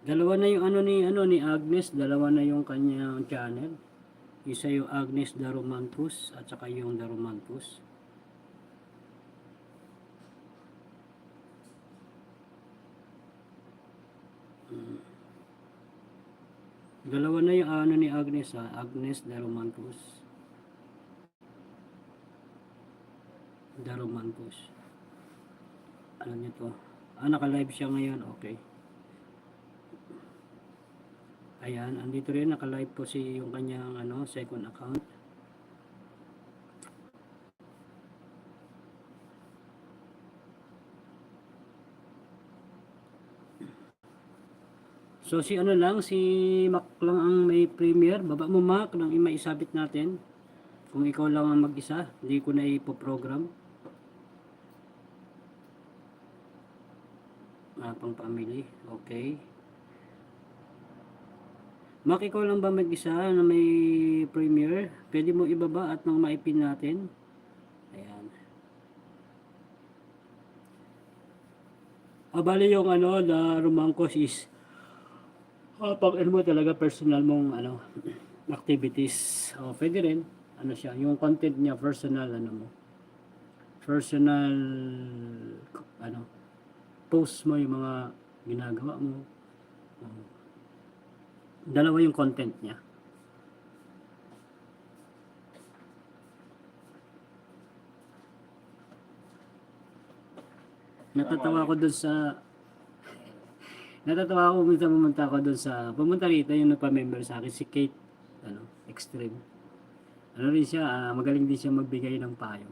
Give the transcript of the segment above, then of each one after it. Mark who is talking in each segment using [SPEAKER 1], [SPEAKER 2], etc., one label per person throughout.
[SPEAKER 1] Dalawa na yung ni Agnes, dalawa na yung kanyang channel. Isa yung Agnes Daromantus at saka yung Daromantus. Dalawa na yung ni Agnes Agnes Daromantus. Daromantus. Ano niyo to? Naka-live siya ngayon, okay. Ayan, andito rin naka-live po si yung kanyang second account. So si si Mac lang ang may premiere. Baba mo Mac nang maisabit natin. Kung ikaw lang ang mag-isa, hindi ko na ipo-program. Pang family, okay. Mac, ikaw lang ba mag-isa na may premiere? Pwede mo ibaba at nang maipin natin. Ayan. Bali yung na Romangcos is pag mo talaga personal mong activities. Pwede rin. Siya, yung content niya personal mo. Personal post mo yung mga ginagawa mo. Dalawa yung content niya. Natatawa ko dun sa Natatawa ako minsan pumunta rito yung nagpa-member sa akin, si Kate, Extreme. Rin siya, magaling din siya magbigay ng payo.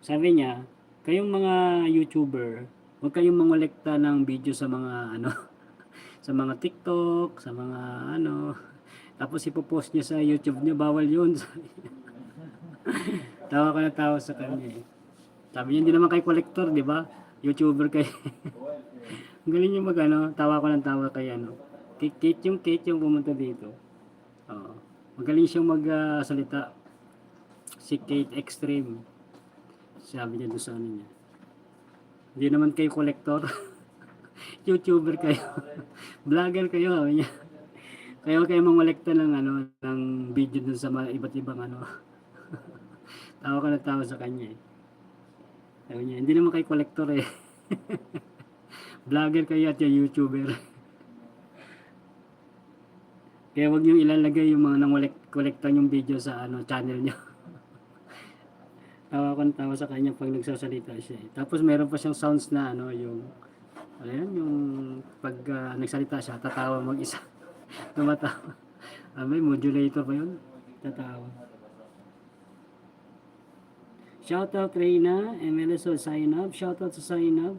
[SPEAKER 1] Sabi niya, kayong mga YouTuber, huwag kayong mangolekta ng video sa mga sa mga TikTok, sa mga tapos ipopost niya sa YouTube niya, bawal yun. Tawa sa kanya eh. Sabi niya, hindi naman kayo collector, di ba? YouTuber kayo. Ang galing yung tawa ko ng tawa kay Kate yung pumunta dito. Magaling siyang magsalita. Si Kate Extreme. Sabi niya doon sa niya. Hindi naman kayo collector. YouTuber kayo. Vlogger kayo, sabi niya. Kayo mangolekta ng ng video dun sa iba't ibang Tawa ka ng tawa sa kanya eh. Sabi niya, hindi naman kayo collector eh. Vlogger kayo at yung YouTuber. Kaya wag niyo ilalagay yung mga nangolekta yung video sa channel niyo. Tawa ko ng tawa sa kanya pag nagsasalita siya. Tapos meron pa siyang sounds na yung yung pag nagsalita siya, tatawa mag-isa. Tumatawa. May modulator pa yun. Tatawa. Shoutout Reyna, MLSO sign up. Shoutout sa sign up.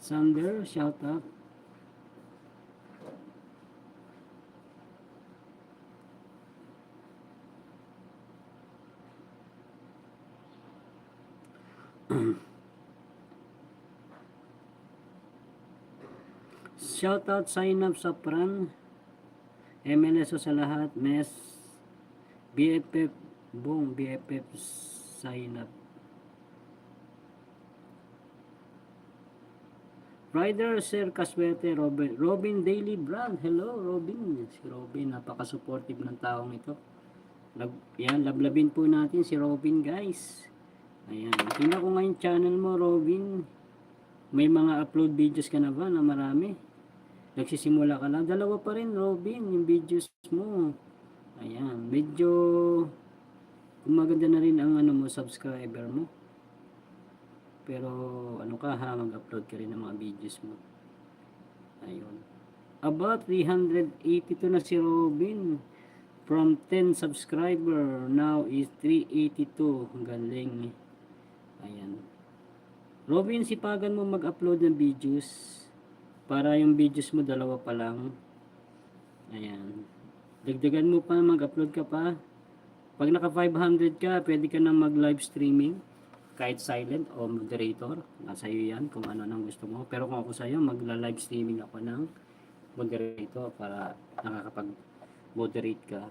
[SPEAKER 1] Sander, shoutout. Shoutout sign up sa Pran. MLSO sa lahat. MES. BFF. Boom. BFF sign up. Rider Sir Caswete, Robin Daily Brand. Hello Robin. Si Robin, napaka-supportive ng taong ito. Yan, lablabin po natin si Robin guys. Ayan, tingnan ko ngayon channel mo Robin. May mga upload videos ka na ba na marami? Nagsisimula ka lang. Dalawa pa rin Robin, yung videos mo. Ayan, medyo maganda na rin ang mo, subscriber mo. Pero mag-upload ka rin ng mga videos mo. Ayun. About 382 na si Robin. From 10 subscriber, now is 382. Galing. Ayan. Robin, sipagan mo mag-upload ng videos. Para yung videos mo dalawa pa lang. Ayan. Dagdagan mo pa, mag-upload ka pa. Pag naka 500 ka, pwede ka na mag-live streaming. Kahit silent o moderator, nasa iyo yan kung ano nang gusto mo. Pero kung ako sa'yo, magla-live streaming ako ng moderator para nakakapag-moderate ka.